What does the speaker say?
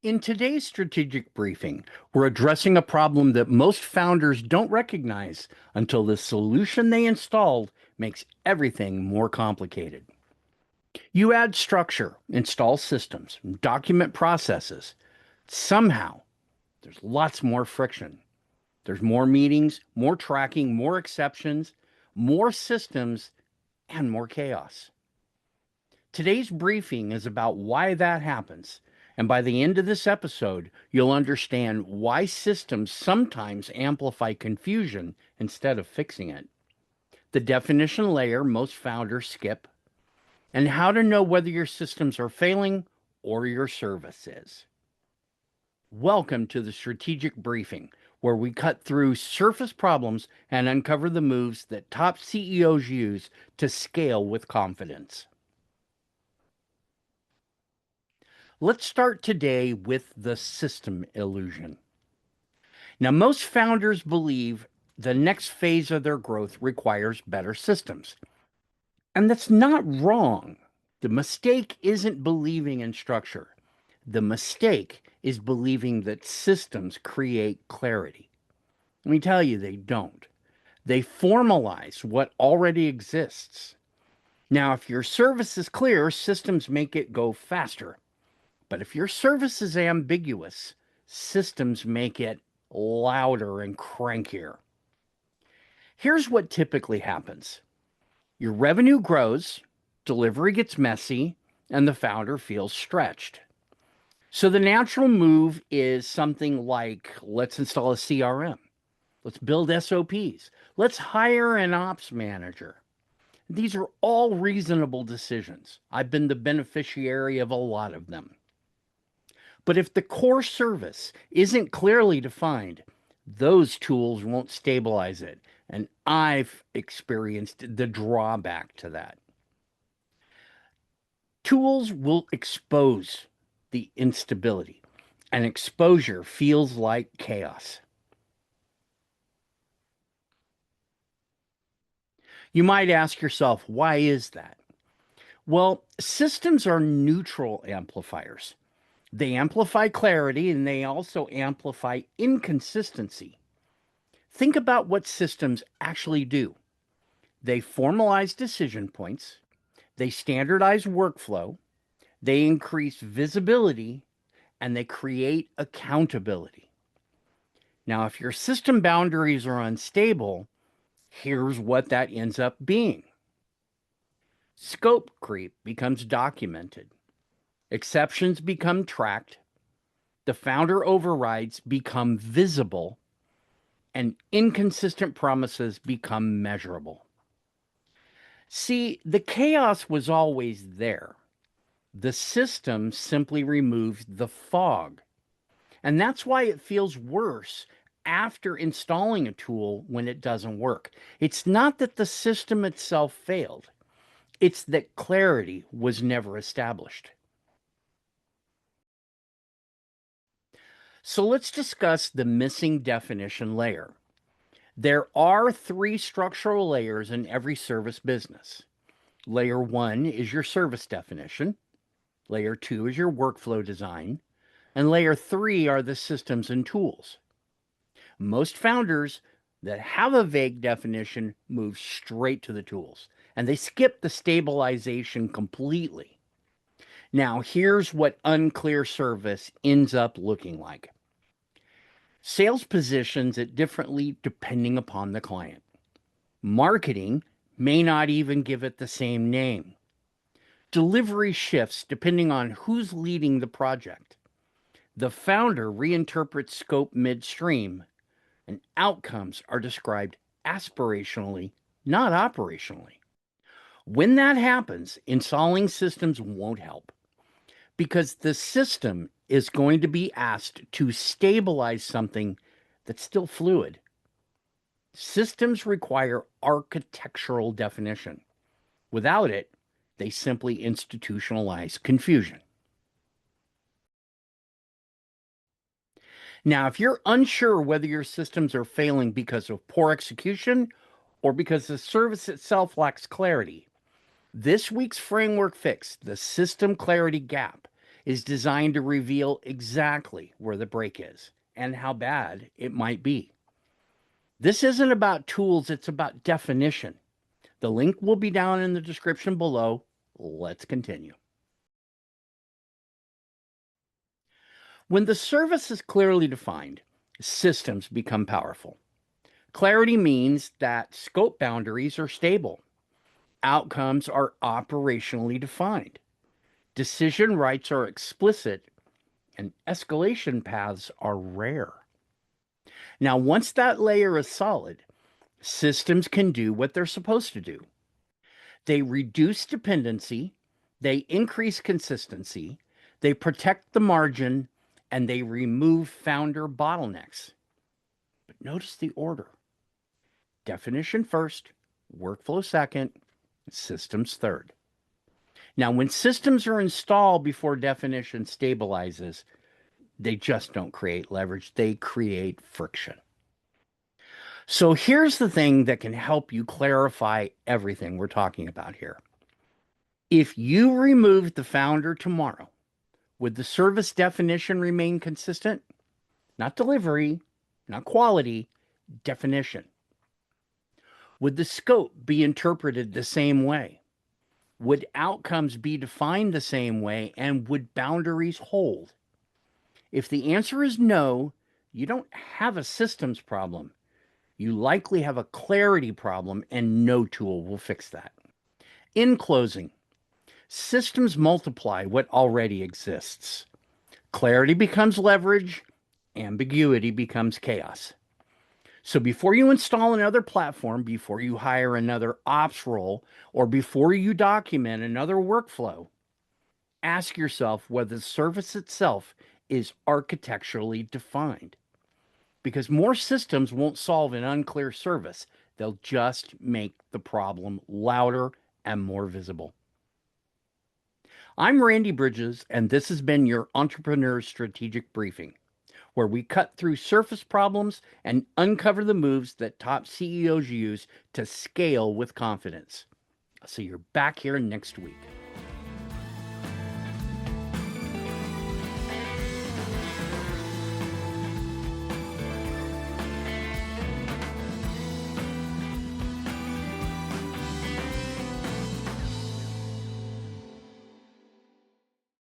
In today's strategic briefing, we're addressing a problem that most founders don't recognize until the solution they installed makes everything more complicated. You add structure, install systems, document processes. Somehow, there's lots more friction. There's more meetings, more tracking, more exceptions, more systems, and more chaos. Today's briefing is about why that happens. And by the end of this episode, you'll understand why systems sometimes amplify confusion instead of fixing it, the definition layer most founders skip, and how to know whether your systems are failing or your service is. Welcome to the strategic briefing, where we cut through surface problems and uncover the moves that top CEOs use to scale with confidence. Let's start today with the system illusion. Now, most founders believe the next phase of their growth requires better systems. And that's not wrong. The mistake isn't believing in structure. The mistake is believing that systems create clarity. Let me tell you, they don't. They formalize what already exists. Now, if your service is clear, systems make it go faster. But if your service is ambiguous, systems make it louder and crankier. Here's what typically happens. Your revenue grows, delivery gets messy, and the founder feels stretched. So the natural move is something like, let's install a CRM. Let's build SOPs. Let's hire an ops manager. These are all reasonable decisions. I've been the beneficiary of a lot of them. But if the core service isn't clearly defined, those tools won't stabilize it. And I've experienced the drawback to that. Tools will expose the instability, and exposure feels like chaos. You might ask yourself, why is that? Well, systems are neutral amplifiers. They amplify clarity and they also amplify inconsistency. Think about what systems actually do. They formalize decision points, they standardize workflow, they increase visibility, and they create accountability. Now, if your system boundaries are unstable, here's what that ends up being. Scope creep becomes documented. Exceptions become tracked, the founder overrides become visible, and inconsistent promises become measurable. See, the chaos was always there. The system simply removes the fog. And that's why it feels worse after installing a tool when it doesn't work. It's not that the system itself failed, it's that clarity was never established. So let's discuss the missing definition layer. There are three structural layers in every service business. Layer 1 is your service definition. Layer 2 is your workflow design. And layer 3 are the systems and tools. Most founders that have a vague definition move straight to the tools, and they skip the stabilization completely. Now, here's what unclear service ends up looking like. Sales positions it differently depending upon the client. Marketing may not even give it the same name. Delivery shifts depending on who's leading the project. The founder reinterprets scope midstream, and outcomes are described aspirationally, not operationally. When that happens, installing systems won't help because the system is going to be asked to stabilize something that's still fluid. Systems require architectural definition. Without it, they simply institutionalize confusion. Now, if you're unsure whether your systems are failing because of poor execution or because the service itself lacks clarity, this week's framework fix, the system clarity gap, is designed to reveal exactly where the break is and how bad it might be. This isn't about tools, it's about definition. The link will be down in the description below. Let's continue. When the service is clearly defined, systems become powerful. Clarity means that scope boundaries are stable, outcomes are operationally defined, decision rights are explicit, and escalation paths are rare. Now, once that layer is solid, systems can do what they're supposed to do. They reduce dependency, they increase consistency, they protect the margin, and they remove founder bottlenecks. But notice the order: definition first, workflow second, systems third. Now, when systems are installed before definition stabilizes, they just don't create leverage, they create friction. So here's the thing that can help you clarify everything we're talking about here. If you removed the founder tomorrow, would the service definition remain consistent? Not delivery, not quality, definition. Would the scope be interpreted the same way? Would outcomes be defined the same way? And would boundaries hold? If the answer is no, you don't have a systems problem. You likely have a clarity problem, and no tool will fix that. In closing, systems multiply what already exists. Clarity becomes leverage, ambiguity becomes chaos. So before you install another platform, before you hire another ops role, or before you document another workflow, ask yourself whether the service itself is architecturally defined. Because more systems won't solve an unclear service, they'll just make the problem louder and more visible. I'm Randy Bridges, and this has been your Entrepreneur Strategic Briefing, where we cut through surface problems and uncover the moves that top CEOs use to scale with confidence. I'll see you back here next week.